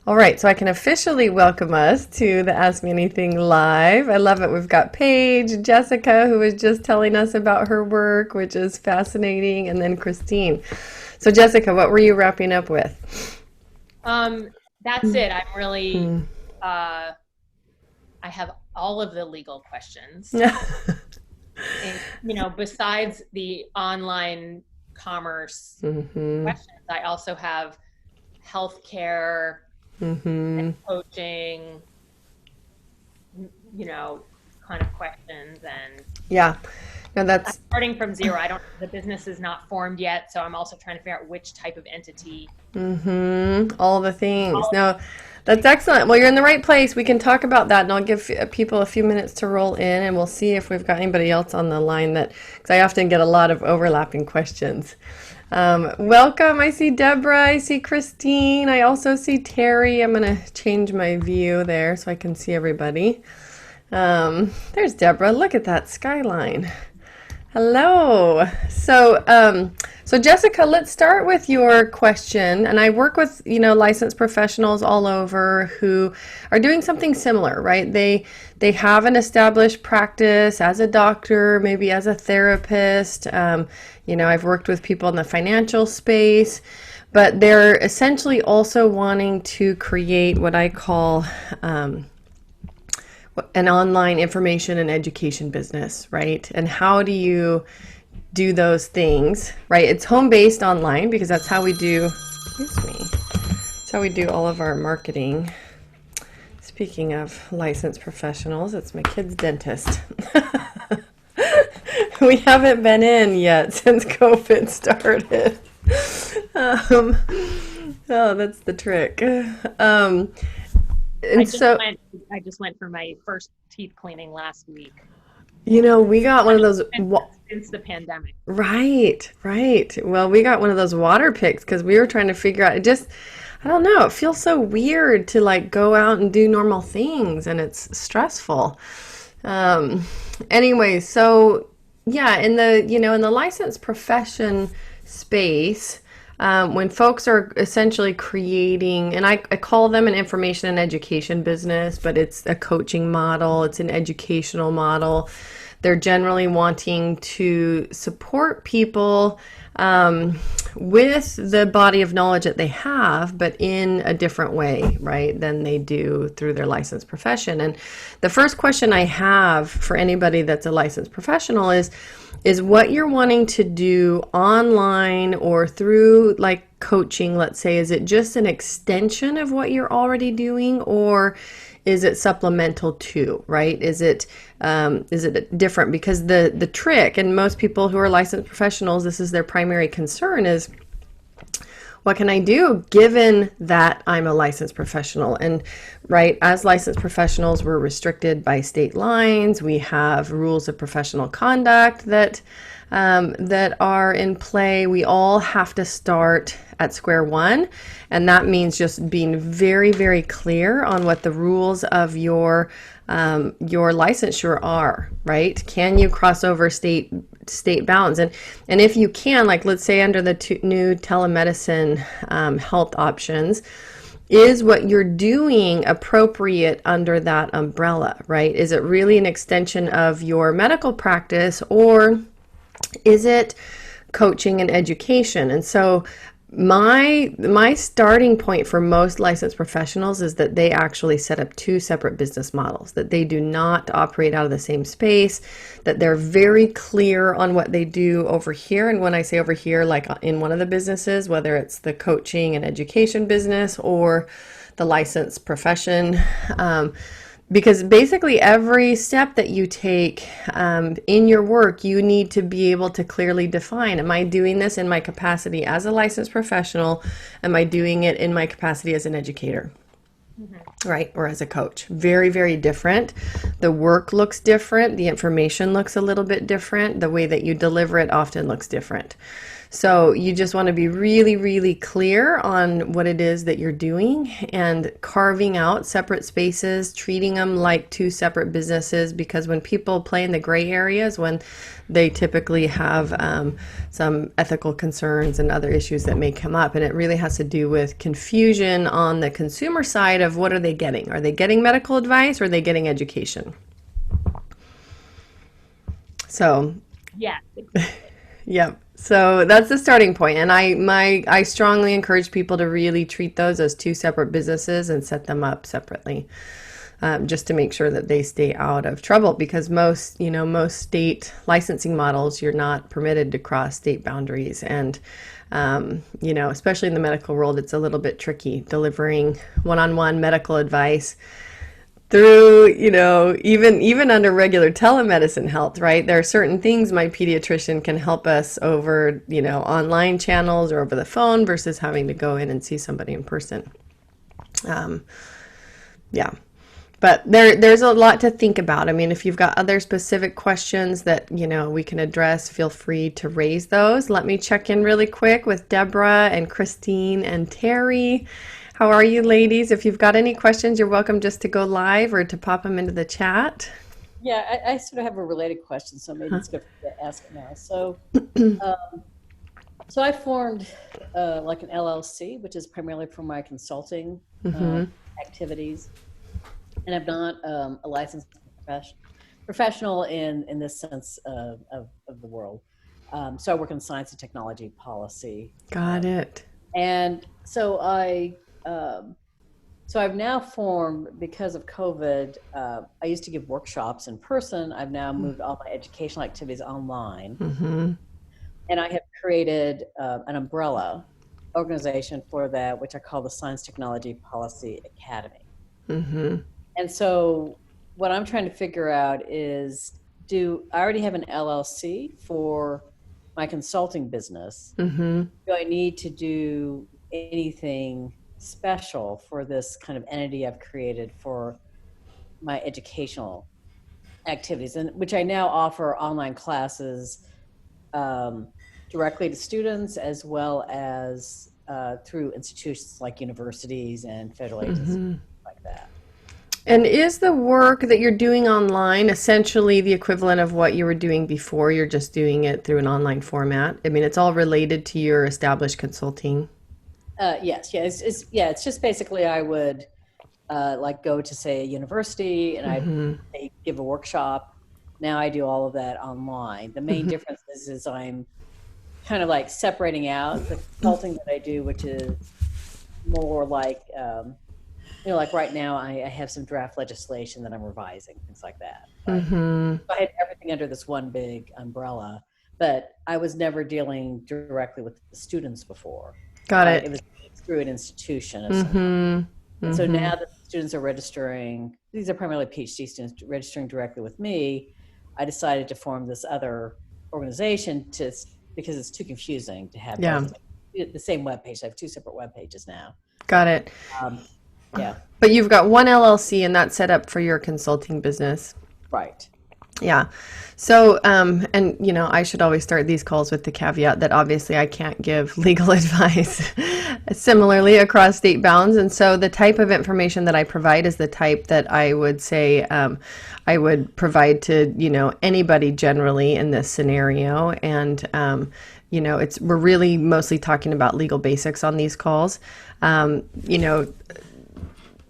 All right, so I can officially welcome us to the Ask Me Anything Live. I love it. We've got Paige, Jessica, who was just telling us about her work, which is fascinating, and then Christine. So Jessica, what were you wrapping up with? That's it. I'm really, Hmm. I have all of the legal questions. And, besides the online commerce Mm-hmm. questions, I also have healthcare and Mm-hmm. coaching, you know, kind of questions. And Yeah. No, I'm that's starting from zero. The business is not formed yet. So I'm also trying to figure out which type of entity. all the things. All No, that's excellent. Well, you're in the right place. We can talk about that, and I'll give people a few minutes to roll in, and we'll see if we've got anybody else on the line that, because I often get a lot of overlapping questions. Welcome. I see Deborah. I see Christine. I also see Terry. I'm going to change my view there so I can see everybody. There's Deborah. Look at that skyline. Hello. So Jessica, let's start with your question. And I work with, licensed professionals all over who are doing something similar, right? They have an established practice as a doctor, maybe as a therapist. I've worked with people in the financial space, but they're essentially also wanting to create what I call an online information and education business, right? And how do you do those things, right? It's home based online because that's how we do, excuse me, that's how we do all of our marketing. Speaking of licensed professionals, it's my kid's dentist. We haven't been in yet since COVID started. Um, oh, that's the trick. I And just so, went, I just went for my first teeth cleaning last week. we got one of those. Since the pandemic. Right, right. Well, we got one of those water picks because we were trying to figure out. I don't know. It feels so weird to like go out and do normal things, and it's stressful. Um, anyway, so yeah, in the licensed profession space, when folks are essentially creating, and I call them an information and education business, but it's a coaching model, it's an educational model. They're generally wanting to support people with the body of knowledge that they have, but in a different way, right, than they do through their licensed profession. And the first question I have for anybody that's a licensed professional is what you're wanting to do online or through like coaching, let's say, is it just an extension of what you're already doing, or is it supplemental to, right? Is it different? Because the trick, and most people who are licensed professionals, this is their primary concern, is what can I do given that I'm a licensed professional? And right, as licensed professionals, we're restricted by state lines. We have rules of professional conduct that are in play. We all have to start at square one, and that means just being very, very clear on what the rules of your licensure are, right? Can you cross over state bounds? And if you can, like let's say under the new telemedicine health options, is what you're doing appropriate under that umbrella, right? Is it really an extension of your medical practice, or is it coaching and education? And so my starting point for most licensed professionals is that they actually set up two separate business models, that they do not operate out of the same space, that they're very clear on what they do over here. And when I say over here, like in one of the businesses, whether it's the coaching and education business or the licensed profession, because basically every step that you take in your work, you need to be able to clearly define, am I doing this in my capacity as a licensed professional? Am I doing it in my capacity as an educator? Mm-hmm. Right? Or as a coach. Very, very different. The work looks different. The information looks a little bit different. The way that you deliver it often looks different. So you just want to be really, really clear on what it is that you're doing and carving out separate spaces, treating them like two separate businesses, because when people play in the gray areas, when they typically have some ethical concerns and other issues that may come up, and it really has to do with confusion on the consumer side of what are they getting? Are they getting medical advice, or are they getting education? So, Yeah. yep. So that's the starting point. And I strongly encourage people to really treat those as two separate businesses and set them up separately, just to make sure that they stay out of trouble, because most state licensing models, you're not permitted to cross state boundaries. And, especially in the medical world, it's a little bit tricky delivering one-on-one medical advice through, even under regular telemedicine health, right? There are certain things my pediatrician can help us over, online channels or over the phone versus having to go in and see somebody in person. Yeah. But there's a lot to think about. I mean, if you've got other specific questions that, we can address, feel free to raise those. Let me check in really quick with Deborah and Christine and Terry. How are you, ladies? If you've got any questions, you're welcome just to go live or to pop them into the chat. Yeah, I sort of have a related question, so maybe it's good to ask it now. So, so I formed like an LLC, which is primarily for my consulting activities, and I'm not a licensed professional in this sense of the world. So I work in science and technology policy. Got it. And so so I've now formed, because of COVID, I used to give workshops in person. I've now moved all my educational activities online. And I have created an umbrella organization for that, which I call the Science Technology Policy Academy. And so what I'm trying to figure out is, I already have an LLC for my consulting business? Do I need to do anything special for this kind of entity I've created for my educational activities, and which I now offer online classes directly to students, as well as through institutions like universities and federal agencies like that. And is the work that you're doing online essentially the equivalent of what you were doing before? You're just doing it through an online format. I mean, it's all related to your established consulting. Yes, it's just basically I would like go to, say, a university, and I'd give a workshop. Now I do all of that online. The main difference is I'm kind of like separating out the consulting that I do, which is more like, like right now I have some draft legislation that I'm revising, things like that. Right? So I had everything under this one big umbrella, but I was never dealing directly with the students before. Got it. It was through an institution. Of some kind. And so now that the students are registering, these are primarily PhD students registering directly with me, I decided to form this other organization because it's too confusing to have the same webpage. I have two separate web pages now. Got it. Yeah. But you've got one LLC, and that's set up for your consulting business. Right. Yeah. So, and I should always start these calls with the caveat that obviously I can't give legal advice similarly across state bounds. And so the type of information that I provide is the type that I would say I would provide to, anybody generally in this scenario. And, we're really mostly talking about legal basics on these calls.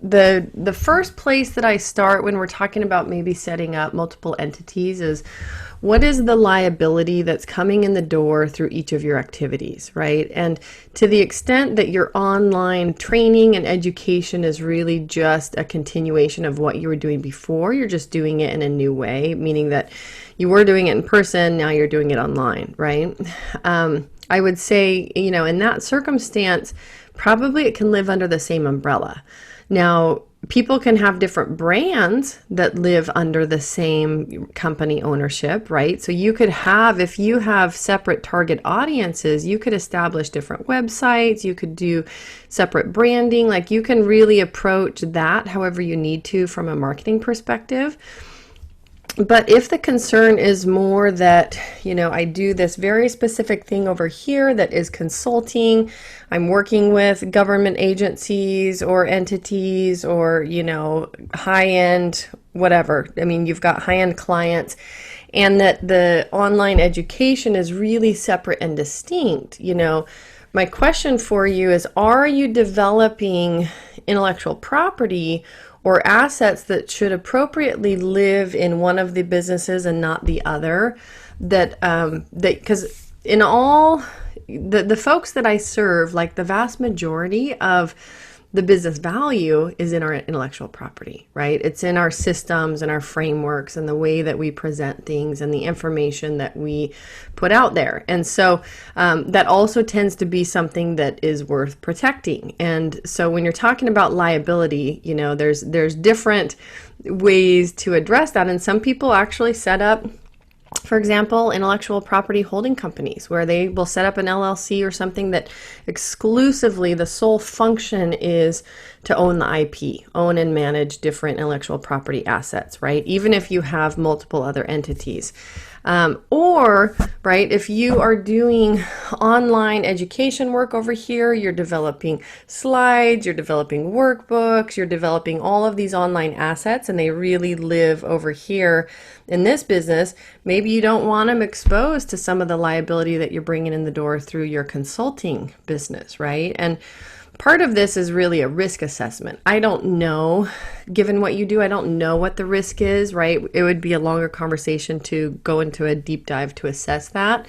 The first place that I start when we're talking about maybe setting up multiple entities is, what is the liability that's coming in the door through each of your activities, right? And to the extent that your online training and education is really just a continuation of what you were doing before, you're just doing it in a new way, meaning that you were doing it in person, now you're doing it online, right? I would say, in that circumstance, probably it can live under the same umbrella. Now, people can have different brands that live under the same company ownership, right? So you could have, if you have separate target audiences, you could establish different websites, you could do separate branding, like you can really approach that however you need to from a marketing perspective. But if the concern is more that, I do this very specific thing over here that is consulting, I'm working with government agencies or entities or, high-end, whatever. I mean, you've got high-end clients, and that the online education is really separate and distinct. My question for you is, are you developing intellectual property or assets that should appropriately live in one of the businesses and not the other? Because in all the folks that I serve, like the vast majority of the business value is in our intellectual property, right? It's in our systems and our frameworks and the way that we present things and the information that we put out there. And so that also tends to be something that is worth protecting. And so when you're talking about liability, there's different ways to address that. And some people actually set up, for example, intellectual property holding companies where they will set up an LLC or something that exclusively the sole function is to own the IP, own and manage different intellectual property assets, right? Even if you have multiple other entities. Or, right, if you are doing online education work over here, you're developing slides, you're developing workbooks, you're developing all of these online assets, and they really live over here in this business. Maybe you don't want them exposed to some of the liability that you're bringing in the door through your consulting business, right? And part of this is really a risk assessment. I don't know, given what you do, I don't know what the risk is, right? It would be a longer conversation to go into a deep dive to assess that.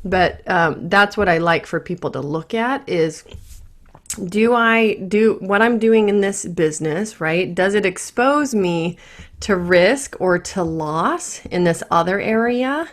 But that's what I like for people to look at is, do I do what I'm doing in this business, right? Does it expose me to risk or to loss in this other area,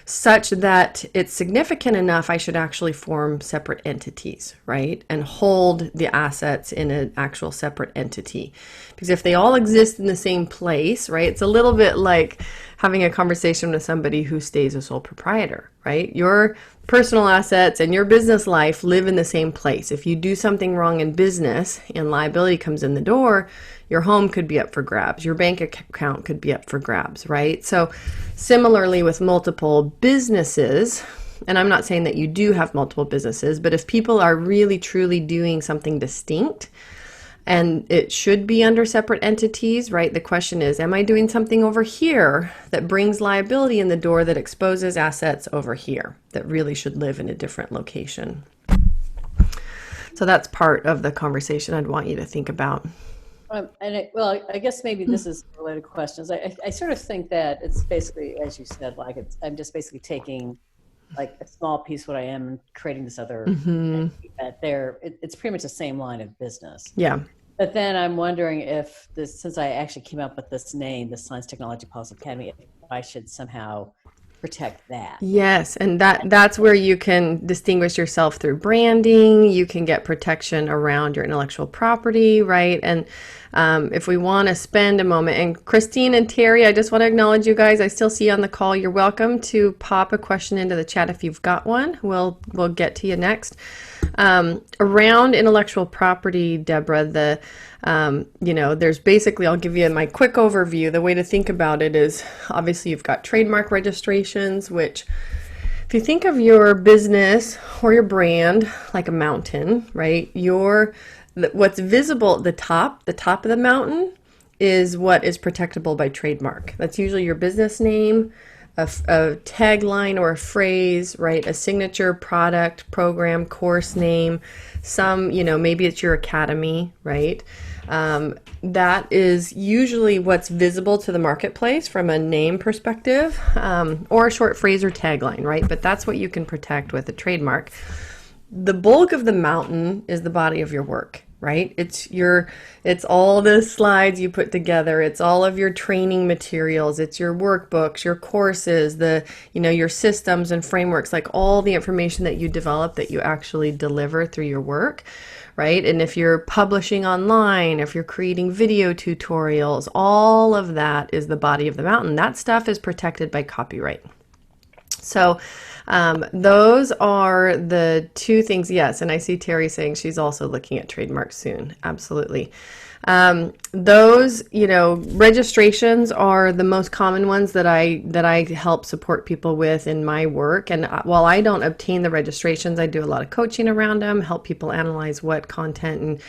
such that it's significant enough I should actually form separate entities, right? And hold the assets in an actual separate entity. Because if they all exist in the same place, right, it's a little bit like having a conversation with somebody who stays a sole proprietor, right? Your personal assets and your business life live in the same place. If you do something wrong in business and liability comes in the door, your home could be up for grabs. Your bank account could be up for grabs, right? So similarly with multiple businesses, and I'm not saying that you do have multiple businesses, but if people are really truly doing something distinct and it should be under separate entities, right? The question is, am I doing something over here that brings liability in the door that exposes assets over here that really should live in a different location? So that's part of the conversation I'd want you to think about. I guess maybe this is a related questions. I sort of think that it's basically, as you said, like I'm just basically taking like a small piece of what I am and creating this other it's pretty much the same line of business. Yeah. But then I'm wondering if this, since I actually came up with this name, the Science Technology Policy Academy, if I should somehow protect that. Yes, and that's where you can distinguish yourself through branding. You can get protection around your intellectual property, right? And if we want to spend a moment, and Christine and Terry, I just want to acknowledge you guys. I still see you on the call. You're welcome to pop a question into the chat if you've got one. We'll get to you next. Around intellectual property, Deborah, there's basically, I'll give you my quick overview. The way to think about it is, obviously you've got trademark registrations, which if you think of your business or your brand like a mountain, right? What's visible at the top of the mountain is what is protectable by trademark. That's usually your business name, a tagline or a phrase, right? A signature product, program, course name, maybe it's your academy, right? That is usually what's visible to the marketplace from a name perspective, or a short phrase or tagline, right? But that's what you can protect with a trademark. The bulk of the mountain is the body of your work, right? It's all the slides you put together. It's all of your training materials. It's your workbooks, your courses, your systems and frameworks, like all the information that you develop that you actually deliver through your work, right? And if you're publishing online, if you're creating video tutorials, all of that is the body of the mountain. That stuff is protected by copyright. So those are the two things. Yes, and I see Terry saying she's also looking at trademarks soon. Absolutely. Those, registrations are the most common ones that I help support people with in my work. And while I don't obtain the registrations, I do a lot of coaching around them, help people analyze what content and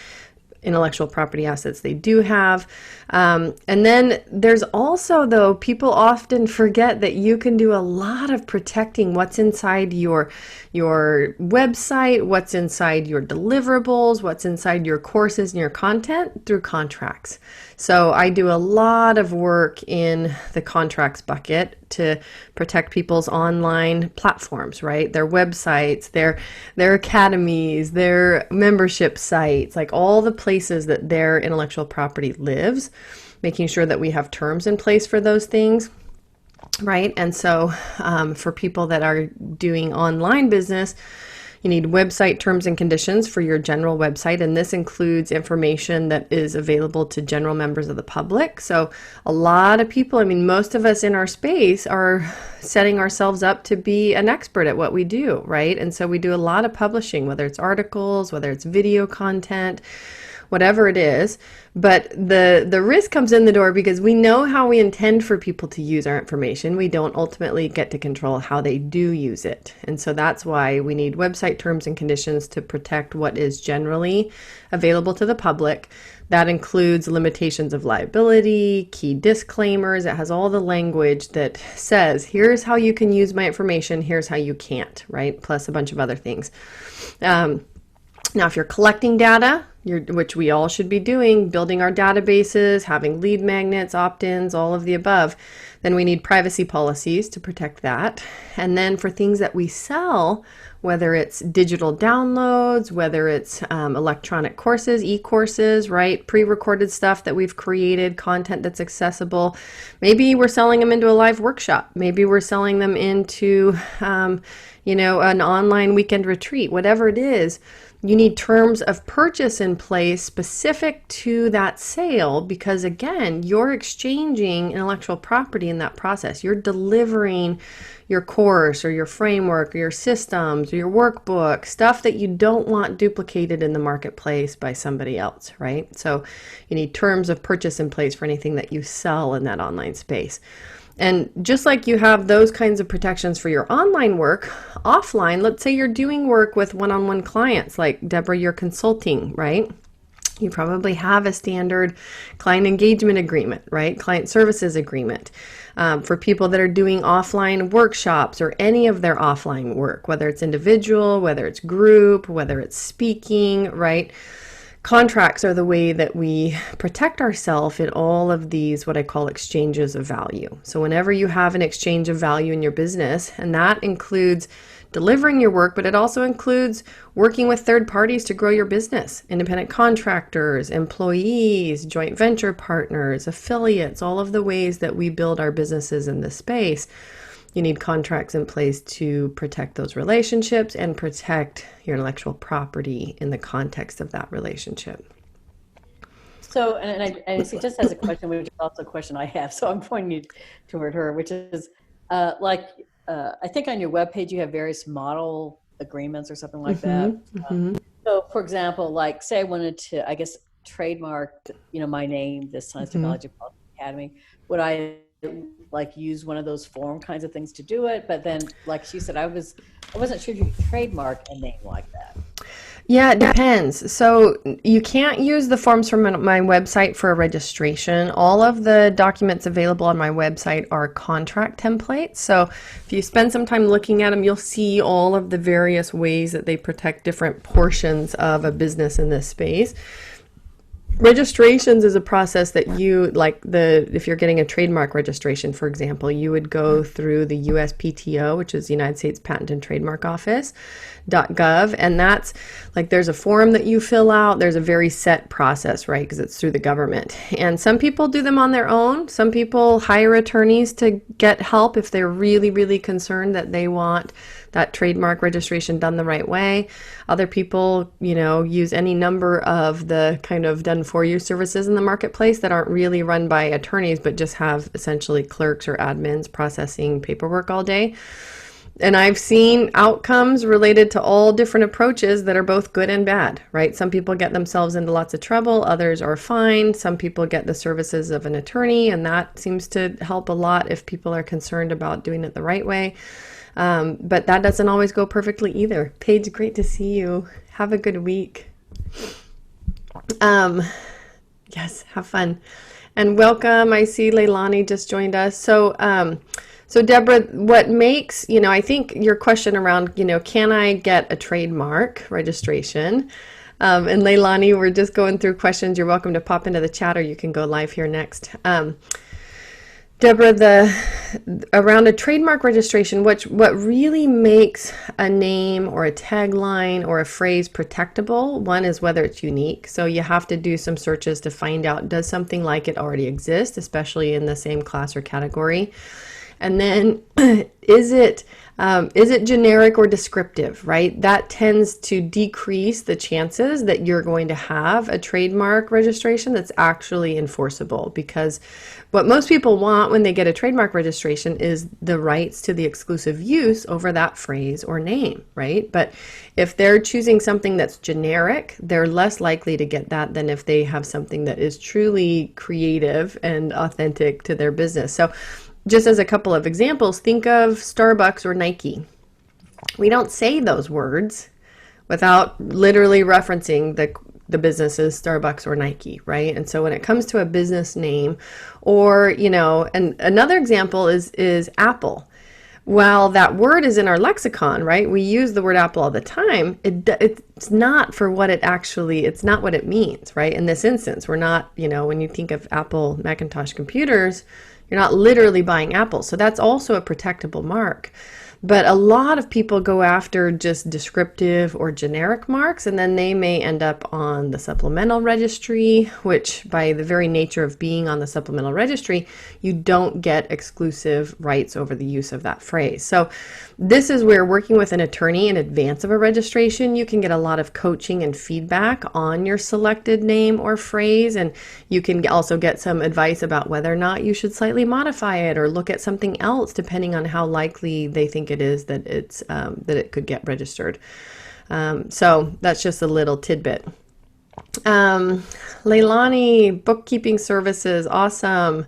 intellectual property assets they do have. And then there's also, though, people often forget that you can do a lot of protecting what's inside your website, what's inside your deliverables, what's inside your courses and your content through contracts. So I do a lot of work in the contracts bucket to protect people's online platforms, right? Their websites, their academies, their membership sites, like all the places that their intellectual property lives, making sure that we have terms in place for those things. Right. And so for people that are doing online business, you need website terms and conditions for your general website, and this includes information that is available to general members of the public. So a lot of people, most of us in our space are setting ourselves up to be an expert at what we do, right? And so we do a lot of publishing, whether it's articles, whether it's video content, whatever it is. But the risk comes in the door because we know how we intend for people to use our information. We don't ultimately get to control how they do use it. And so that's why we need website terms and conditions to protect what is generally available to the public. That includes limitations of liability, key disclaimers. It has all the language that says, here's how you can use my information, here's how you can't, right? Plus a bunch of other things. Now, if you're collecting data, which we all should be doing, building our databases, having lead magnets, opt-ins, all of the above, then we need privacy policies to protect that. And then for things that we sell, whether it's digital downloads, whether it's electronic courses, e-courses, right? Pre-recorded stuff that we've created, content that's accessible. Maybe we're selling them into a live workshop. Maybe we're selling them into, an online weekend retreat, whatever it is. You need terms of purchase in place specific to that sale because, again, you're exchanging intellectual property in that process. You're delivering your course or your framework or your systems or your workbook, stuff that you don't want duplicated in the marketplace by somebody else, right? So you need terms of purchase in place for anything that you sell in that online space. And just like you have those kinds of protections for your online work, offline, let's say you're doing work with one-on-one clients, like Deborah, you're consulting, right? You probably have a standard client engagement agreement, right? Client services agreement. For people that are doing offline workshops or any of their offline work, whether it's individual, whether it's group, whether it's speaking, right? Contracts are the way that we protect ourselves in all of these, what I call exchanges of value. So whenever you have an exchange of value in your business, and that includes delivering your work, but it also includes working with third parties to grow your business, independent contractors, employees, joint venture partners, affiliates, all of the ways that we build our businesses in this space. You need contracts in place to protect those relationships and protect your intellectual property in the context of that relationship. So, and I see just as a question, which is also a question I have, so I'm pointing you toward her, which is I think on your webpage you have various model agreements or something like that. So, for example, like say I wanted to, I guess, trademark, my name, the Science Technology Policy Academy. Would I use one of those form kinds of things to do it? But then, like she said, I wasn't sure if you could trademark a name like that. Yeah, it depends. So you can't use the forms from my website for a registration. All of the documents available on my website are contract templates. So if you spend some time looking at them, you'll see all of the various ways that they protect different portions of a business in this space. Registrations is a process that if you're getting a trademark registration, for example, you would go through the USPTO, which is the United States Patent and Trademark Office, .gov, and that's there's a form that you fill out. There's a very set process, right, because it's through the government. And some people do them on their own. Some people hire attorneys to get help if they're really, really concerned that they want that trademark registration done the right way. Other people, use any number of the kind of done for you services in the marketplace that aren't really run by attorneys, but just have essentially clerks or admins processing paperwork all day. And I've seen outcomes related to all different approaches that are both good and bad, right? Some people get themselves into lots of trouble, others are fine. Some people get the services of an attorney, and that seems to help a lot if people are concerned about doing it the right way. But that doesn't always go perfectly either. Paige, great to see you. Have a good week. Yes, have fun. And welcome. I see Leilani just joined us. So Deborah, what makes, I think your question around, can I get a trademark registration? And Leilani, we're just going through questions. You're welcome to pop into the chat, or you can go live here next. Deborah, around a trademark registration, what really makes a name or a tagline or a phrase protectable, one is whether it's unique. So you have to do some searches to find out, does something like it already exist, especially in the same class or category? And then is it generic or descriptive, right? That tends to decrease the chances that you're going to have a trademark registration that's actually enforceable, because what most people want when they get a trademark registration is the rights to the exclusive use over that phrase or name, right? But if they're choosing something that's generic, they're less likely to get that than if they have something that is truly creative and authentic to their business. So just as a couple of examples, think of Starbucks or Nike. We don't say those words without literally referencing the businesses Starbucks or Nike, right? And so when it comes to a business name, or, and another example is Apple. While that word is in our lexicon, right? We use the word Apple all the time. It's not for what it's not what it means, right? In this instance, we're not, when you think of Apple Macintosh computers, you're not literally buying apples. So that's also a protectable mark. But a lot of people go after just descriptive or generic marks, and then they may end up on the supplemental registry, which by the very nature of being on the supplemental registry, you don't get exclusive rights over the use of that phrase. So this is where working with an attorney in advance of a registration, you can get a lot of coaching and feedback on your selected name or phrase, and you can also get some advice about whether or not you should slightly modify it or look at something else depending on how likely they think it is that that it could get registered. So that's just a little tidbit. Leilani, bookkeeping services, awesome.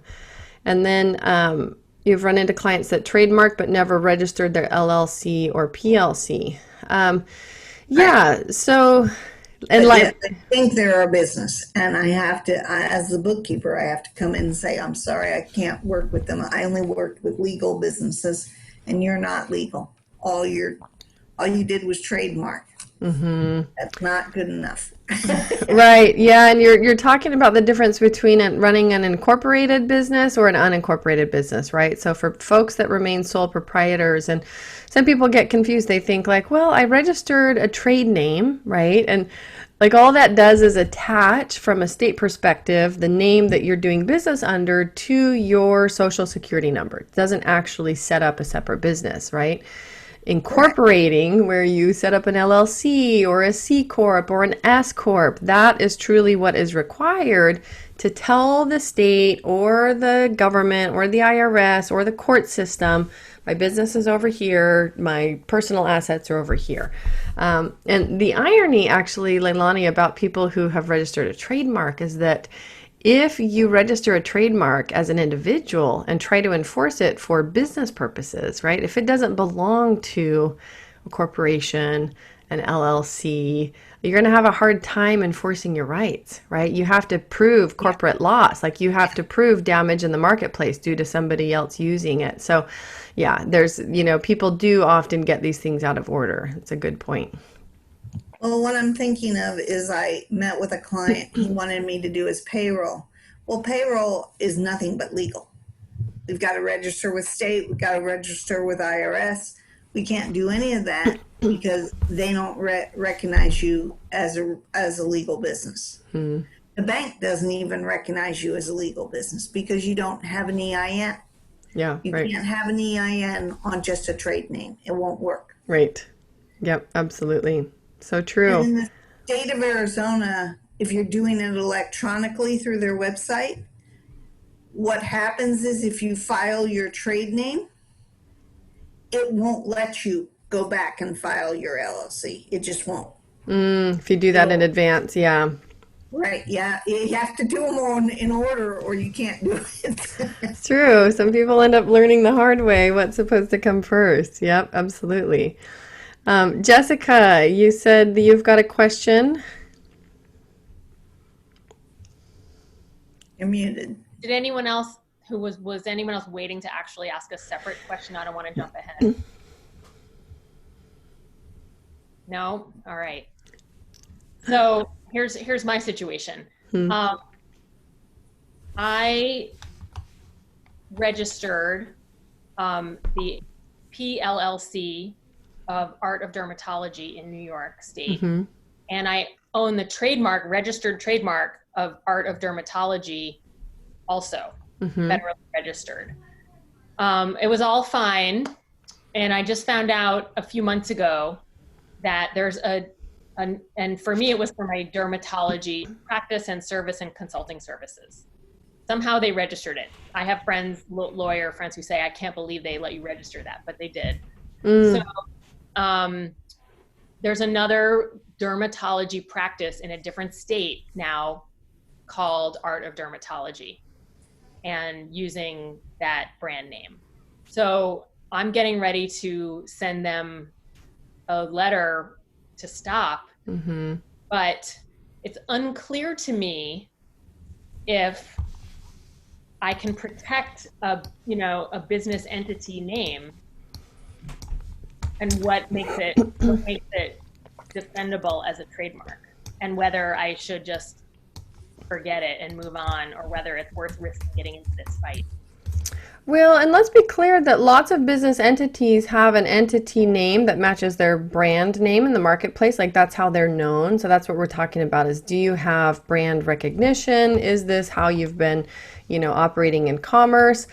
And then you've run into clients that trademark but never registered their LLC or PLC. Yeah, so and I think they're a business, and I have to, as the bookkeeper, I have to come in and say, I'm sorry, I can't work with them. I only worked with legal businesses, and you're not legal. All you did was trademark. Mm-hmm. That's not good enough. Right. Yeah. And you're talking about the difference between running an incorporated business or an unincorporated business, right? So for folks that remain sole proprietors, and some people get confused, they think like, well, I registered a trade name, right? And like all that does is attach from a state perspective the name that you're doing business under to your social security number. It doesn't actually set up a separate business, right? Incorporating, where you set up an LLC or a C Corp or an S Corp, that is truly what is required to tell the state or the government or the IRS or the court system, my business is over here, my personal assets are over here. And the irony, actually, Leilani, about people who have registered a trademark is that if you register a trademark as an individual and try to enforce it for business purposes, right? If it doesn't belong to a corporation, an LLC, you're going to have a hard time enforcing your rights, right? You have to prove corporate loss, like you have to prove damage in the marketplace due to somebody else using it. So yeah, there's, people do often get these things out of order. It's a good point. Well, what I'm thinking of is I met with a client. He wanted me to do his payroll. Well, payroll is nothing but legal. We've got to register with state. We've got to register with IRS. We can't do any of that because they don't recognize you as a legal business. The bank doesn't even recognize you as a legal business because you don't have an EIN. Yeah, you can't have an EIN on just a trade name. It won't work. Right. Yep, absolutely. So true. And in the state of Arizona, if you're doing it electronically through their website, what happens is if you file your trade name, it won't let you go back and file your LLC. It just won't. If you do that in advance, yeah. Right? Yeah, you have to do them all in order, or you can't do it. It's true. Some people end up learning the hard way what's supposed to come first. Yep, absolutely. Jessica, you said that you've got a question. You're muted. Did anyone else was anyone else waiting to actually ask a separate question? I don't want to jump ahead. No? All right. So here's my situation. I registered the PLLC of Art of Dermatology in New York State, and I own the registered trademark of Art of Dermatology, also federally registered. It was all fine, and I just found out a few months ago that there's and for me, it was for my dermatology practice and service and consulting services. Somehow they registered it. I have friends, lawyer friends, who say, I can't believe they let you register that, but they did. So there's another dermatology practice in a different state now called Art of Dermatology, and using that brand name. So I'm getting ready to send them a letter to stop, but it's unclear to me if I can protect a business entity name, and what makes it defendable as a trademark, and whether I should just forget it and move on, or whether it's worth risking getting into this fight. Well, and let's be clear that lots of business entities have an entity name that matches their brand name in the marketplace. Like, that's how they're known. So that's what we're talking about, is do you have brand recognition? Is this how you've been, operating in commerce?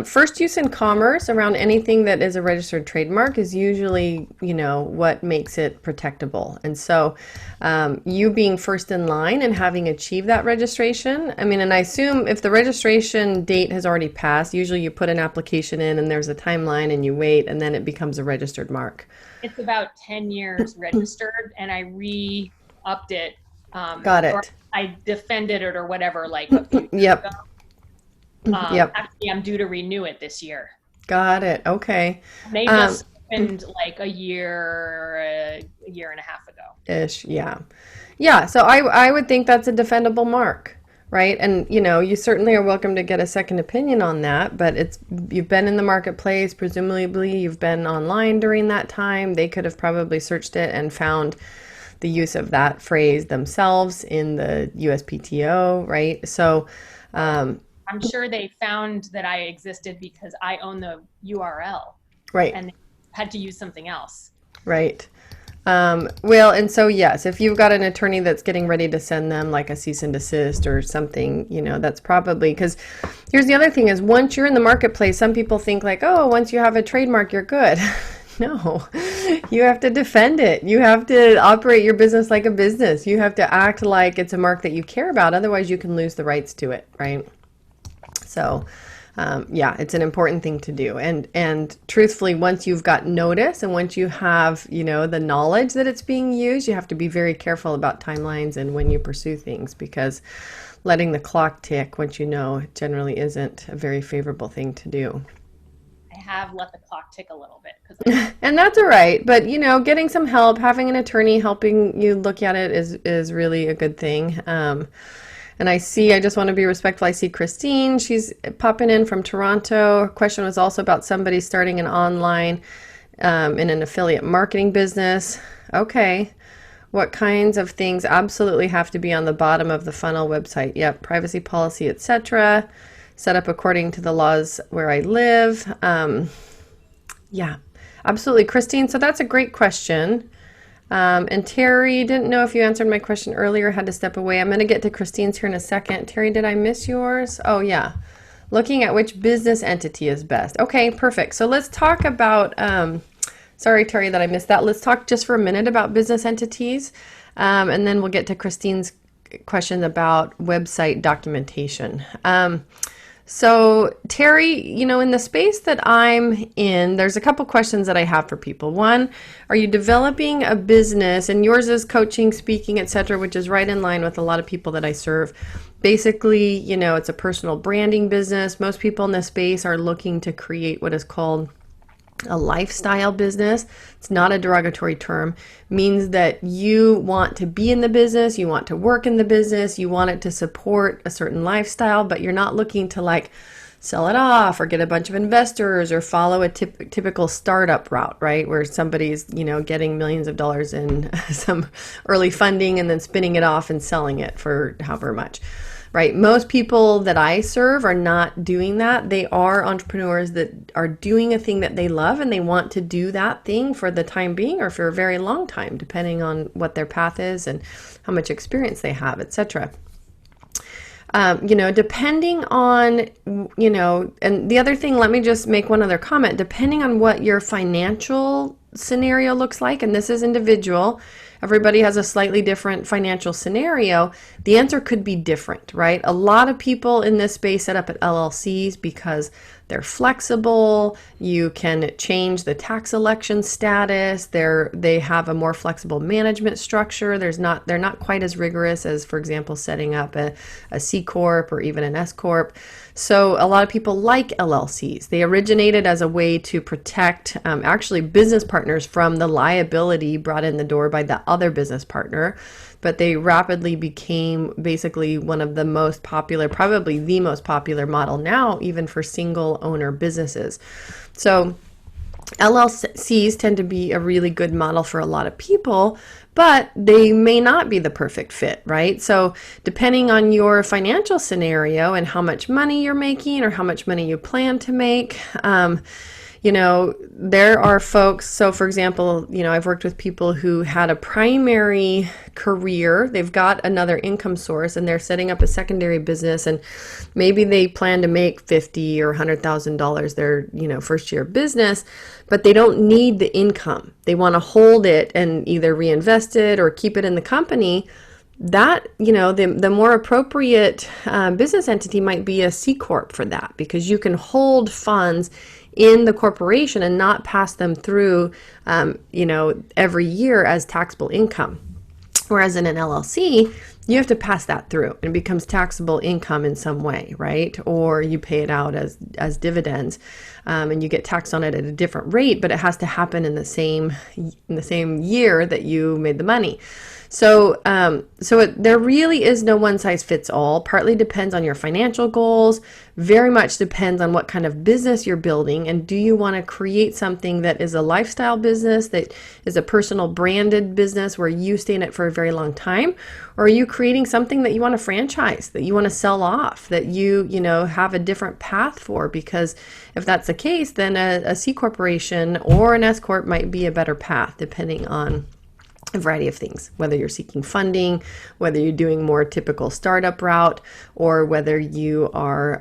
First use in commerce around anything that is a registered trademark is usually, what makes it protectable. And so you being first in line and having achieved that registration, and I assume if the registration date has already passed, usually you put an application in and there's a timeline and you wait, and then it becomes a registered mark. It's about 10 years registered, and I re-upped it. Got it. Or I defended it or whatever, like a few years Yep. ago. Yep. Actually, I'm due to renew it this year. Got it. Okay. They just opened like a year and a half ago. Ish. Yeah. Yeah. So I would think that's a defendable mark, right? And, you certainly are welcome to get a second opinion on that, but you've been in the marketplace, presumably you've been online during that time. They could have probably searched it and found the use of that phrase themselves in the USPTO, right? So, I'm sure they found that I existed because I own the URL. Right. And they had to use something else. Right. Well, and so yes, if you've got an attorney that's getting ready to send them like a cease and desist or something, that's probably, because here's the other thing is, once you're in the marketplace, some people think like, oh, once you have a trademark, you're good. No, you have to defend it. You have to operate your business like a business. You have to act like it's a mark that you care about. Otherwise, you can lose the rights to it, right? So, it's an important thing to do. And truthfully, once you've got notice and once you have, the knowledge that it's being used, you have to be very careful about timelines and when you pursue things, because letting the clock tick once generally isn't a very favorable thing to do. I have let the clock tick a little bit. And that's all right. But, getting some help, having an attorney helping you look at it is really a good thing. And I just want to be respectful. I see Christine, she's popping in from Toronto. Her question was also about somebody starting an online in an affiliate marketing business. Okay. What kinds of things absolutely have to be on the bottom of the funnel website? Yep. Privacy policy, etc. Set up according to the laws where I live. Yeah, absolutely. Christine, so that's a great question. And Terry, didn't know if you answered my question earlier, had to step away. I'm going to get to Christine's here in a second. Terry, did I miss yours? Oh, yeah. Looking at which business entity is best. Okay, perfect. So let's talk about, sorry, Terry, that I missed that. Let's talk just for a minute about business entities. And then we'll get to Christine's question about website documentation. So, Terry, in the space that I'm in, there's a couple questions that I have for people. One, are you developing a business? And yours is coaching, speaking, etc., which is right in line with a lot of people that I serve. Basically, it's a personal branding business. Most people in this space are looking to create what is called a lifestyle business. It's not a derogatory term. Means that you want to be in the business, you want to work in the business, you want it to support a certain lifestyle, but you're not looking to like sell it off or get a bunch of investors or follow a typical startup route, right? Where somebody's, getting millions of dollars in some early funding and then spinning it off and selling it for however much. Right. Most people that I serve are not doing that. They are entrepreneurs that are doing a thing that they love and they want to do that thing for the time being or for a very long time, depending on what their path is and how much experience they have, etc. Depending on, and the other thing, let me just make one other comment, depending on what your financial scenario looks like, and this is individual, everybody has a slightly different financial scenario, the answer could be different, right? A lot of people in this space set up at LLCs because they're flexible. You can change the tax election status. They have a more flexible management structure. They're not quite as rigorous as, for example, setting up a C Corp or even an S Corp. So a lot of people like LLCs. They originated as a way to protect actually business partners from the liability brought in the door by the other business partner. But they rapidly became basically one of the most popular, probably the most popular model now, even for single owner businesses. So LLCs tend to be a really good model for a lot of people, but they may not be the perfect fit, right? So depending on your financial scenario and how much money you're making or how much money you plan to make, there are folks, so for example, I've worked with people who had a primary career, they've got another income source and they're setting up a secondary business and maybe they plan to make $50,000 or $100,000 their, first year of business, but they don't need the income. They want to hold it and either reinvest it or keep it in the company. That, the more appropriate business entity might be a C Corp for that, because you can hold funds in the corporation and not pass them through, every year as taxable income. Whereas in an LLC, you have to pass that through and it becomes taxable income in some way, right? Or you pay it out as dividends, and you get taxed on it at a different rate, but it has to happen in the same year that you made the money. So there really is no one size fits all. Partly depends on your financial goals, very much depends on what kind of business you're building, and do you want to create something that is a lifestyle business, that is a personal branded business where you stay in it for a very long time, or are you creating something that you want to franchise, that you want to sell off, that you have a different path for? Because if that's the case, then a C corporation or an S corp might be a better path, depending on a variety of things, whether you're seeking funding, whether you're doing more typical startup route, or whether you are,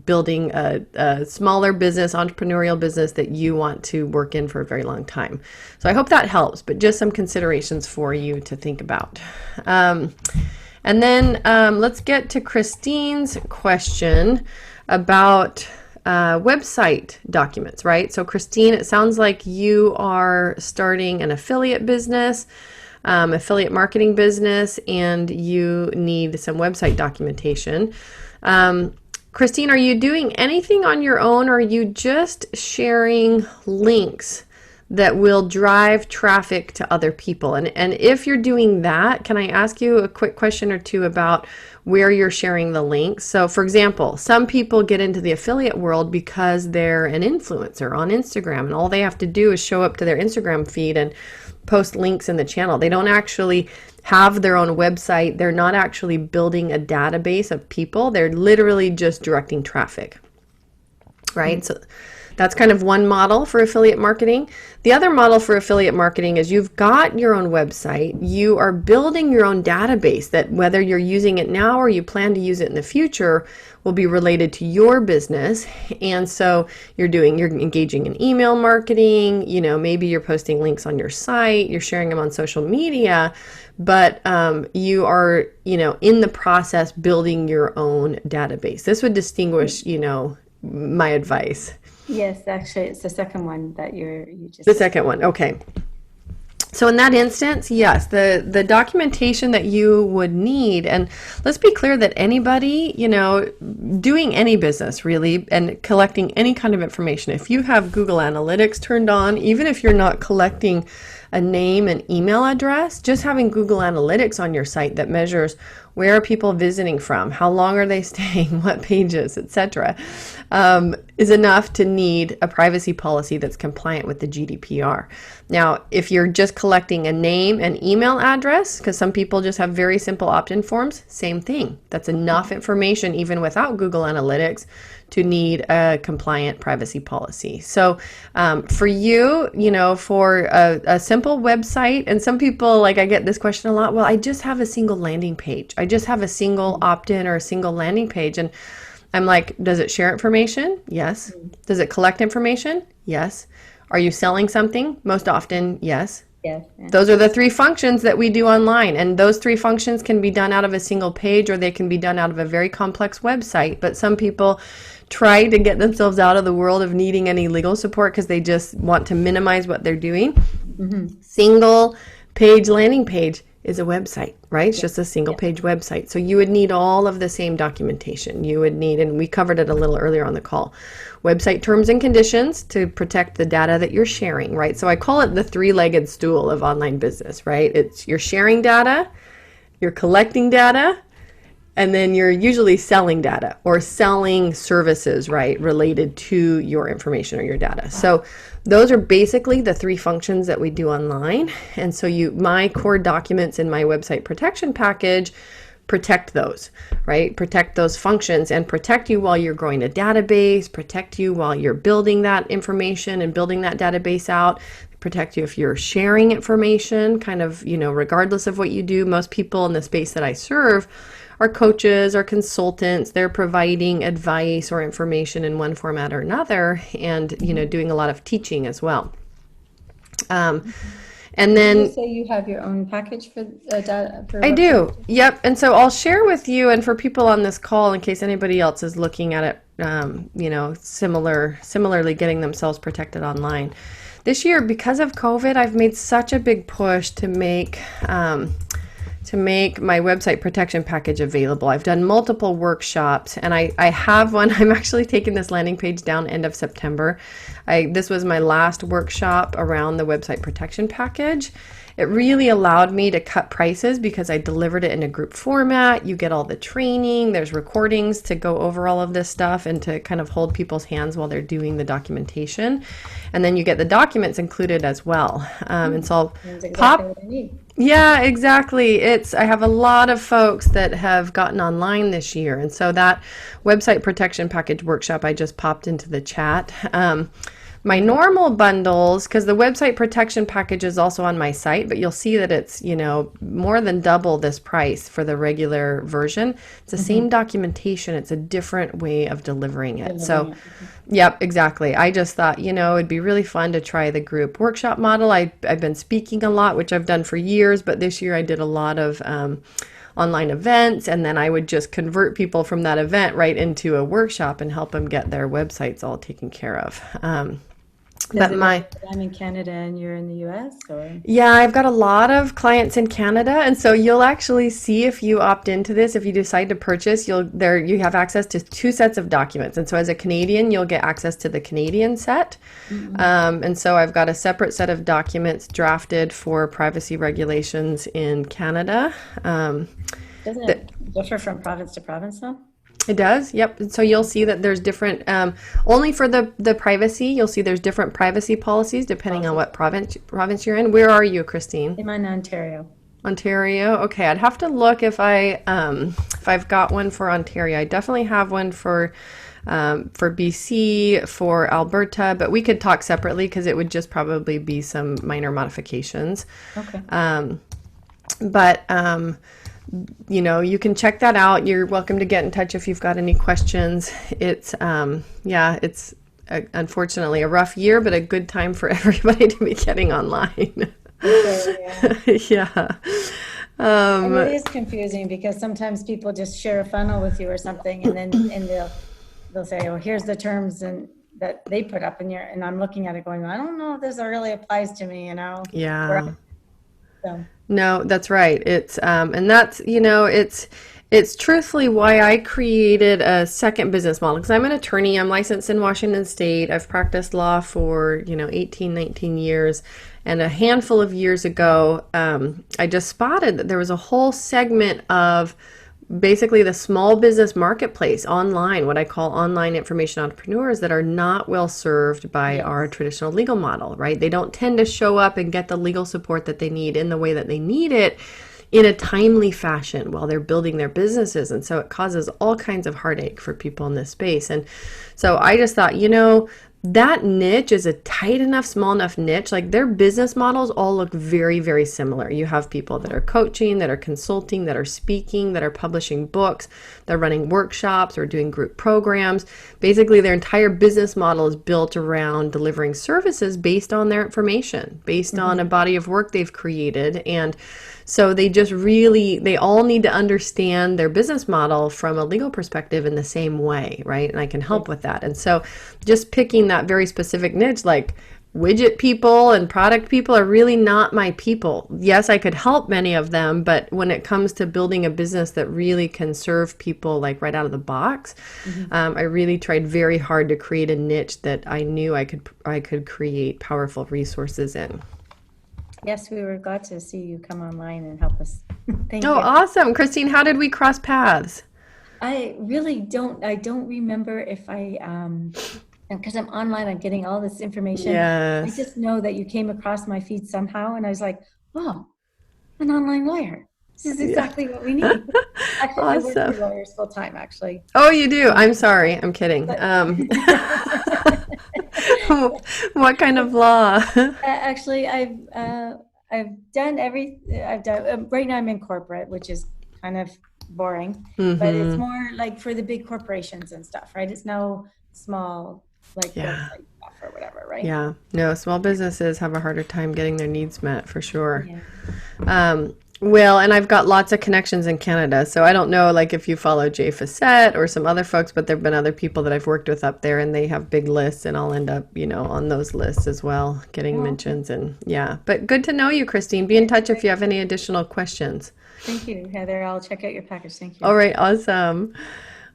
building a smaller business, entrepreneurial business that you want to work in for a very long time. So I hope that helps, but just some considerations for you to think about. And then let's get to Christine's question about website documents, right? So Christine, it sounds like you are starting an affiliate business, affiliate marketing business, and you need some website documentation. Christine, are you doing anything on your own, or are you just sharing links that will drive traffic to other people? And if you're doing that, can I ask you a quick question or two about where you're sharing the links? So for example, some people get into the affiliate world because they're an influencer on Instagram, and all they have to do is show up to their Instagram feed and post links in the channel. They don't actually have their own website. They're not actually building a database of people. They're literally just directing traffic, right? So That's kind of one model for affiliate marketing. The other model for affiliate marketing is you've got your own website. You are building your own database that whether you're using it now or you plan to use it in the future will be related to your business. And so you're engaging in email marketing, maybe you're posting links on your site, you're sharing them on social media, but you are, in the process building your own database. This would distinguish, my advice. Yes, actually, it's the second one that you just. The second one, okay. So in that instance, yes, the documentation that you would need, and let's be clear that anybody, doing any business really and collecting any kind of information, if you have Google Analytics turned on, even if you're not collecting a name and email address, just having Google Analytics on your site that measures where are people visiting from, how long are they staying, what pages, etc., is enough to need a privacy policy that's compliant with the GDPR. Now, if you're just collecting a name and email address, because some people just have very simple opt-in forms, same thing. That's enough information even without Google Analytics to need a compliant privacy policy. So for you, for a simple website, and some people, I get this question a lot, well, I just have a single landing page. I just have a single opt-in or a single landing page. And I'm like, does it share information? Yes. Does it collect information? Yes. Are you selling something? Most often, yes. Yes. Those are the three functions that we do online. And those three functions can be done out of a single page or they can be done out of a very complex website. But some people try to get themselves out of the world of needing any legal support because they just want to minimize what they're doing. Single page landing page is a website, right? It's just a single page website. So you would need all of the same documentation. You would need, and we covered it a little earlier on the call, website terms and conditions to protect the data that you're sharing, right? So I call it the three-legged stool of online business, right? It's you're sharing data, you're collecting data, and then you're usually selling data or selling services, right, related to your information or your data. So those are basically the three functions that we do online. And so my core documents in my website protection package protect those, right? Protect those functions and protect you while you're growing a database, protect you while you're building that information and building that database out, protect you if you're sharing information, kind of, regardless of what you do. Most people in the space that I serve are coaches or consultants. They're providing advice or information in one format or another and, doing a lot of teaching as well. And then you say you have your own package for data? I do. Yep. And so I'll share with you and for people on this call, in case anybody else is looking at it, similarly getting themselves protected online. This year, because of COVID, I've made such a big push to make my website protection package available. I've done multiple workshops and I have one. I'm actually taking this landing page down end of September. This was my last workshop around the website protection package. It really allowed me to cut prices because I delivered it in a group format. You get all the training, there's recordings to go over all of this stuff and to kind of hold people's hands while they're doing the documentation. And then you get the documents included as well. And so I'll exactly what I need. Yeah, exactly. I have a lot of folks that have gotten online this year. And so that website protection package workshop I just popped into the chat. My normal bundles, because the website protection package is also on my site, but you'll see that it's, more than double this price for the regular version. It's the same documentation. It's a different way of delivering it. So, yep, exactly. I just thought, it'd be really fun to try the group workshop model. I've been speaking a lot, which I've done for years, but this year I did a lot of online events, and then I would just convert people from that event right into a workshop and help them get their websites all taken care of. But I'm in Canada and you're in the US, or? Yeah, I've got a lot of clients in Canada, and so you'll actually see if you opt into this, if you decide to purchase, you have access to 2 sets of documents. And so as a Canadian, you'll get access to the Canadian set. And so I've got a separate set of documents drafted for privacy regulations in Canada. Doesn't it differ from province to province though? It does, yep. So you'll see that there's different, only for the privacy, you'll see there's different privacy policies depending on what province you're in. Where are you, Christine? I'm in Ontario. Ontario, okay. I'd have to look if I've got one for Ontario. I definitely have one for for BC, for Alberta, but we could talk separately because it would just probably be some minor modifications. Okay. You can check that out. You're welcome to get in touch if you've got any questions. It's unfortunately a rough year, but a good time for everybody to be getting online. Okay, yeah. Yeah. And it is confusing because sometimes people just share a funnel with you or something, and then they'll say, "Oh, here's the terms and that they put up," and I'm looking at it going, "I don't know if this really applies to me," Yeah. So. No, that's right. And that's, it's truthfully why I created a second business model, because I'm an attorney. I'm licensed in Washington State. I've practiced law for, 18, 19 years. And a handful of years ago, I just spotted that there was a whole segment of basically the small business marketplace online, what I call online information entrepreneurs, that are not well served by our traditional legal model, right? They don't tend to show up and get the legal support that they need in the way that they need it in a timely fashion while they're building their businesses. And so it causes all kinds of heartache for people in this space. And so I just thought, that niche is a tight enough, small enough niche. Like, their business models all look very, very similar. You have people that are coaching, that are consulting, that are speaking, that are publishing books, they're running workshops or doing group programs. Basically, their entire business model is built around delivering services based on their information, based on a body of work they've created. And so they all need to understand their business model from a legal perspective in the same way, right? And I can help with that. And so just picking that very specific niche, like widget people and product people, are really not my people. Yes, I could help many of them, but when it comes to building a business that really can serve people like right out of the box, I really tried very hard to create a niche that I knew I could create powerful resources in. Yes, we were glad to see you come online and help us. Thank you. Oh, awesome. Christine, how did we cross paths? I really don't remember if because I'm online, I'm getting all this information. Yes. I just know that you came across my feed somehow, and I was like, oh, an online lawyer. This is exactly what we need. Actually, I work Awesome. with lawyers full time, actually. Oh, you do? I'm sorry. I'm kidding. What kind of law? Actually, I've done right now I'm in corporate, which is kind of boring, but it's more like for the big corporations and stuff, right? It's no small website stuff or whatever, right? Yeah. No, small businesses have a harder time getting their needs met for sure. Yeah. Well, and I've got lots of connections in Canada, so I don't know if you follow Jay Facette or some other folks, but there've been other people that I've worked with up there, and they have big lists, and I'll end up, on those lists as well, getting mentions. And but good to know you, Christine. Be in touch if you have any additional questions. Thank you, Heather. I'll check out your package. Thank you. All right, awesome.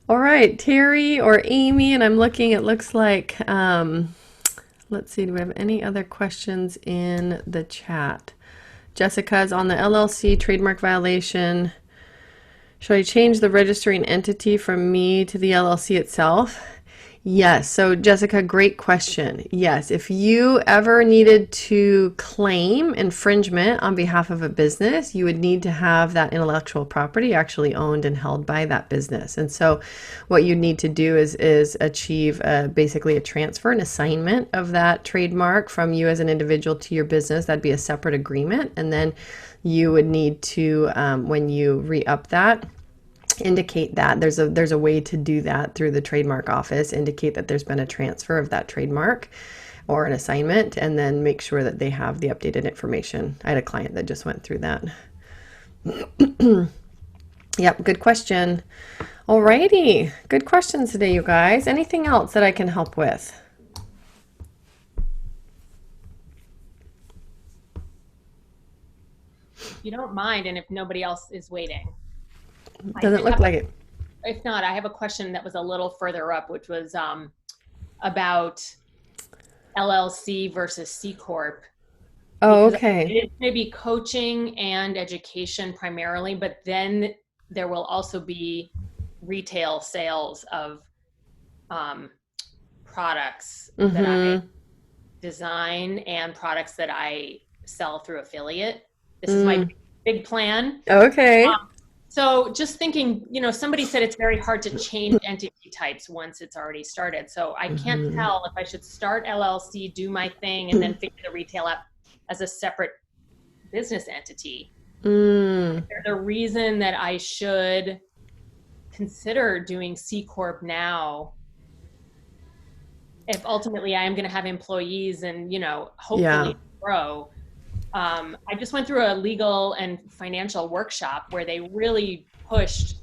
All right, Terry or Amy, and I'm looking, it looks like, let's see, do we have any other questions in the chat? Jessica's on the LLC trademark violation. Should I change the registering entity from me to the LLC itself? Yes. So Jessica, great question. Yes. If you ever needed to claim infringement on behalf of a business, you would need to have that intellectual property actually owned and held by that business. And so what you need to do is achieve basically a transfer, an assignment of that trademark from you as an individual to your business. That'd be a separate agreement. And then you would need to, when you re-up that, indicate that there's a way to do that through the trademark office, indicate that there's been a transfer of that trademark or an assignment, and then make sure that they have the updated information. I had a client that just went through that. Yep, good question. Alrighty, good questions today, you guys. Anything else that I can help with? If you don't mind, and if nobody else is waiting. Doesn't look like it. If not, I have a question that was a little further up, which was about LLC versus C Corp. Oh, Because okay. It's maybe coaching and education primarily, but then there will also be retail sales of products that I design and products that I sell through affiliate. This is my big plan. Okay. So just thinking, somebody said it's very hard to change entity types once it's already started. So I can't tell if I should start LLC, do my thing, and then figure the retail out as a separate business entity. There's a reason that I should consider doing C Corp now, if ultimately I am going to have employees and, hopefully grow. I just went through a legal and financial workshop where they really pushed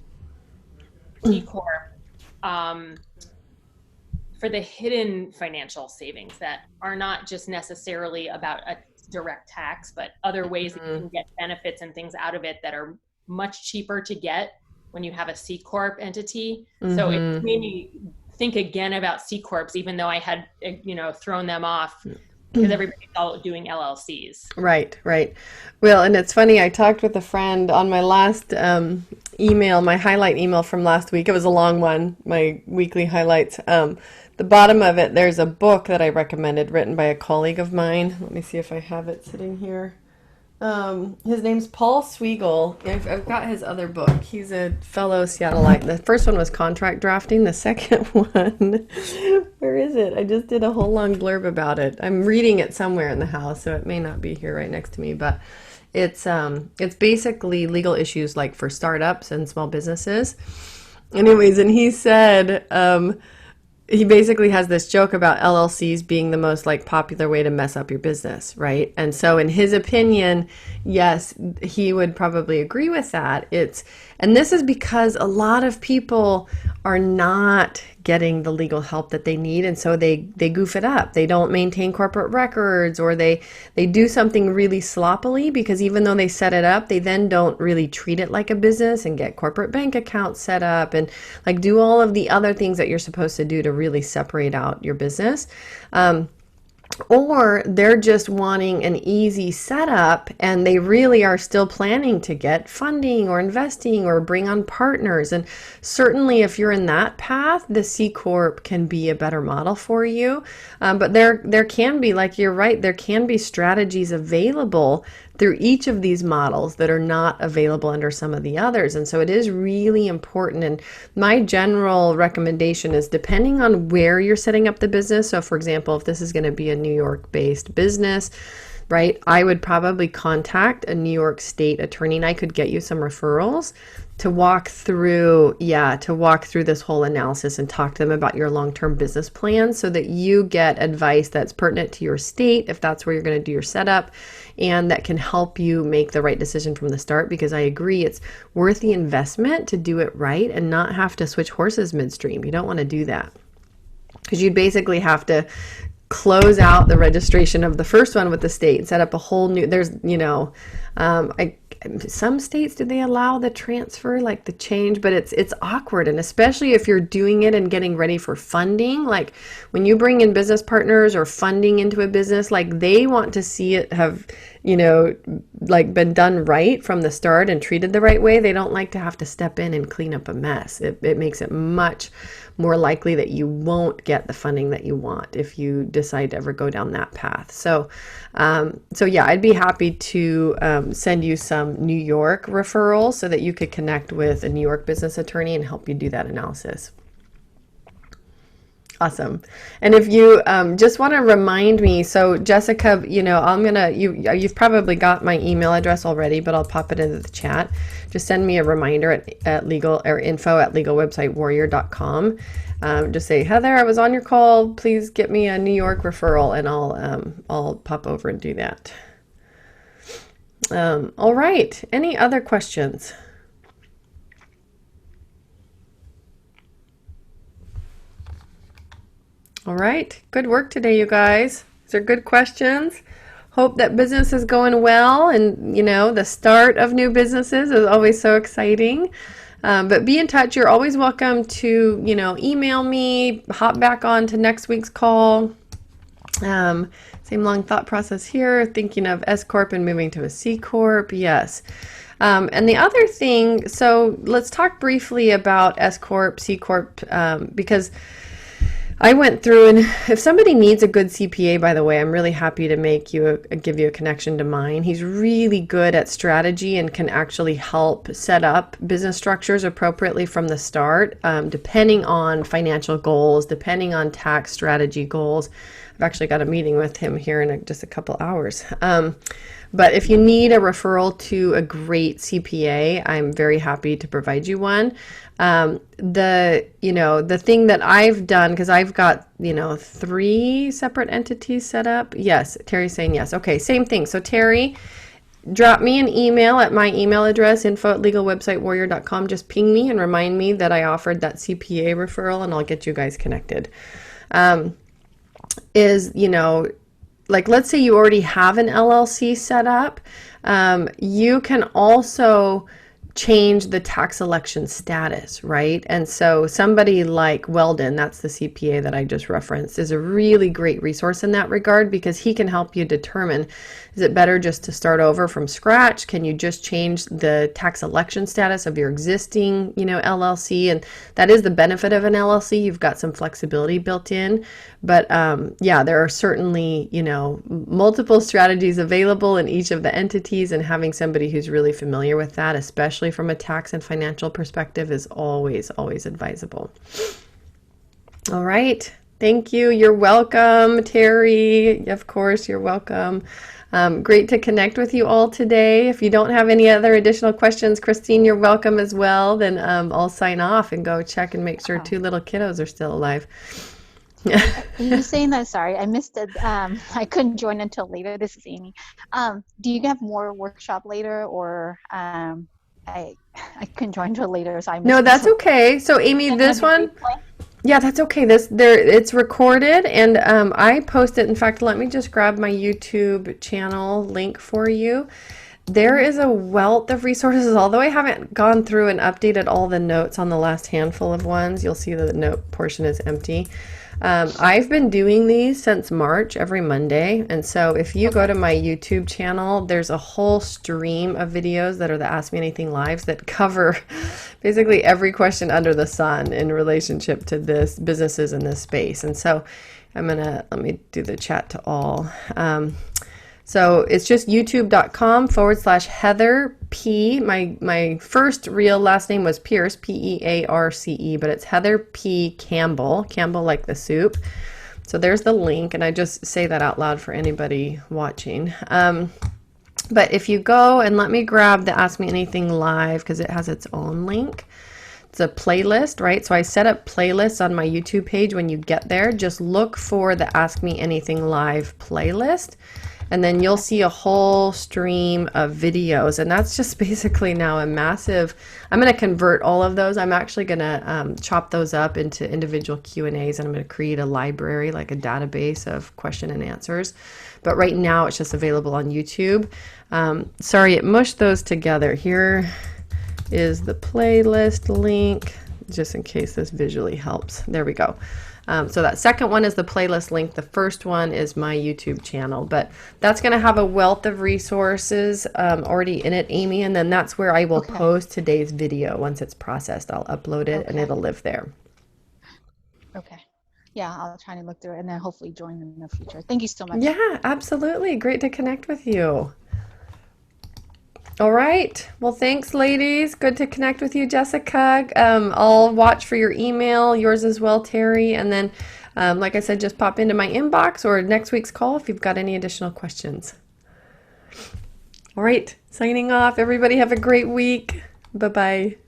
C Corp for the hidden financial savings that are not just necessarily about a direct tax, but other ways that you can get benefits and things out of it that are much cheaper to get when you have a C Corp entity. So it made me think again about C Corps, even though I had, thrown them off because everybody's all doing LLCs. Right. Well, and it's funny, I talked with a friend on my last email, my highlight email from last week. It was a long one, my weekly highlights. The bottom of it, there's a book that I recommended written by a colleague of mine. Let me see if I have it sitting here. His name's Paul Sweigel. I've got his other book. He's a fellow Seattleite. The first one was Contract Drafting. The second one, where is it? I just did a whole long blurb about it. I'm reading it somewhere in the house, so it may not be here right next to me, but it's basically legal issues like for startups and small businesses. Anyways, and he said, he basically has this joke about LLCs being the most popular way to mess up your business, right? And so in his opinion, yes, he would probably agree with that. And this is because a lot of people are not getting the legal help that they need, and so they goof it up. They don't maintain corporate records, or they do something really sloppily, because even though they set it up, they then don't really treat it like a business and get corporate bank accounts set up and do all of the other things that you're supposed to do to really separate out your business. Or they're just wanting an easy setup, and they really are still planning to get funding or investing or bring on partners. And certainly if you're in that path, the C Corp can be a better model for you. But there can be, you're right, there can be strategies available through each of these models that are not available under some of the others. And so it is really important. And my general recommendation is, depending on where you're setting up the business. So for example, if this is going to be a New York based business, right, I would probably contact a New York State attorney, and I could get you some referrals to walk through this whole analysis and talk to them about your long-term business plan, so that you get advice that's pertinent to your state, if that's where you're going to do your setup, and that can help you make the right decision from the start. Because I agree, it's worth the investment to do it right and not have to switch horses midstream. You don't want to do that, because you'd basically have to close out the registration of the first one with the state and set up a whole new, some states, do they allow the transfer, the change, but it's awkward. And especially if you're doing it and getting ready for funding, when you bring in business partners or funding into a business, they want to see it have, been done right from the start and treated the right way. They don't like to have to step in and clean up a mess. It makes it much more likely that you won't get the funding that you want if you decide to ever go down that path. So yeah, I'd be happy to send you some New York referrals so that you could connect with a New York business attorney and help you do that analysis. Awesome. And if you just want to remind me, so Jessica, you've probably got my email address already, but I'll pop it into the chat. Just send me a reminder at legal or info@legalwebsitewarrior.com. Just say, Heather, I was on your call. Please get me a New York referral, and I'll pop over and do that. All right. Any other questions? All right. Good work today, you guys. These are good questions. Hope that business is going well. And, the start of new businesses is always so exciting. But be in touch. You're always welcome to, email me, hop back on to next week's call. Same long thought process here, thinking of S Corp and moving to a C Corp. Yes. And the other thing, so let's talk briefly about S Corp, C Corp, because I went through, and if somebody needs a good CPA, by the way, I'm really happy to give you a connection to mine. He's really good at strategy and can actually help set up business structures appropriately from the start, depending on financial goals, depending on tax strategy goals. I've actually got a meeting with him here in just a couple hours. But if you need a referral to a great CPA, I'm very happy to provide you one. The thing that I've done, because I've got, 3 separate entities set up. Yes, Terry's saying yes. Okay, same thing. So Terry, drop me an email at my email address, info@legalwebsitewarrior.com. Just ping me and remind me that I offered that CPA referral, and I'll get you guys connected. Like, let's say you already have an LLC set up, you can also change the tax election status, right? And so somebody like Weldon, that's the CPA that I just referenced, is a really great resource in that regard, because he can help you determine, is it better just to start over from scratch? Can you just change the tax election status of your existing, LLC? And that is the benefit of an LLC. You've got some flexibility built in. But there are certainly, multiple strategies available in each of the entities, and having somebody who's really familiar with that, especially from a tax and financial perspective, is always, always advisable. All right. Thank you. You're welcome, Terry. Of course, you're welcome. Great to connect with you all today. If you don't have any other additional questions, Christine, you're welcome as well. Then I'll sign off and go check and make sure 2 little kiddos are still alive. You saying that? Sorry, I missed it. I couldn't join until later. This is Amy. Do you have more workshop later, or I couldn't join until later, so I missed No, that's it. okay. So Amy, this one, yeah, that's okay. It's recorded, and I post it. In fact, let me just grab my YouTube channel link for you. There is a wealth of resources. Although I haven't gone through and updated all the notes on the last handful of ones, you'll see that the note portion is empty. I've been doing these since March every Monday. And so if you go to my YouTube channel, there's a whole stream of videos that are the Ask Me Anything Lives that cover basically every question under the sun in relationship to this businesses in this space. And so let me do the chat to all. So it's just youtube.com/Heather P. My first real last name was Pierce, Pearce, but it's Heather P. Campbell like the soup. So there's the link, and I just say that out loud for anybody watching. But if you go, and let me grab the Ask Me Anything Live, because it has its own link. It's a playlist, right? So I set up playlists on my YouTube page. When you get there, just look for the Ask Me Anything Live playlist. And then you'll see a whole stream of videos. And that's just basically now a massive, I'm going to convert all of those. I'm actually going to chop those up into individual Q&As, and I'm going to create a library, like a database of question and answers. But right now it's just available on YouTube. Sorry, it mushed those together. Here is the playlist link, just in case this visually helps. There we go. So that second one is the playlist link. The first one is my YouTube channel, but that's going to have a wealth of resources already in it, Amy. And then that's where I will post today's video. Once it's processed, I'll upload it and it'll live there. Okay. Yeah, I'll try to look through it and then hopefully join in the future. Thank you so much. Yeah, absolutely. Great to connect with you. All right. Well, thanks, ladies. Good to connect with you, Jessica. I'll watch for your email, yours as well, Terry. And then, like I said, just pop into my inbox or next week's call if you've got any additional questions. All right. Signing off. Everybody have a great week. Bye-bye.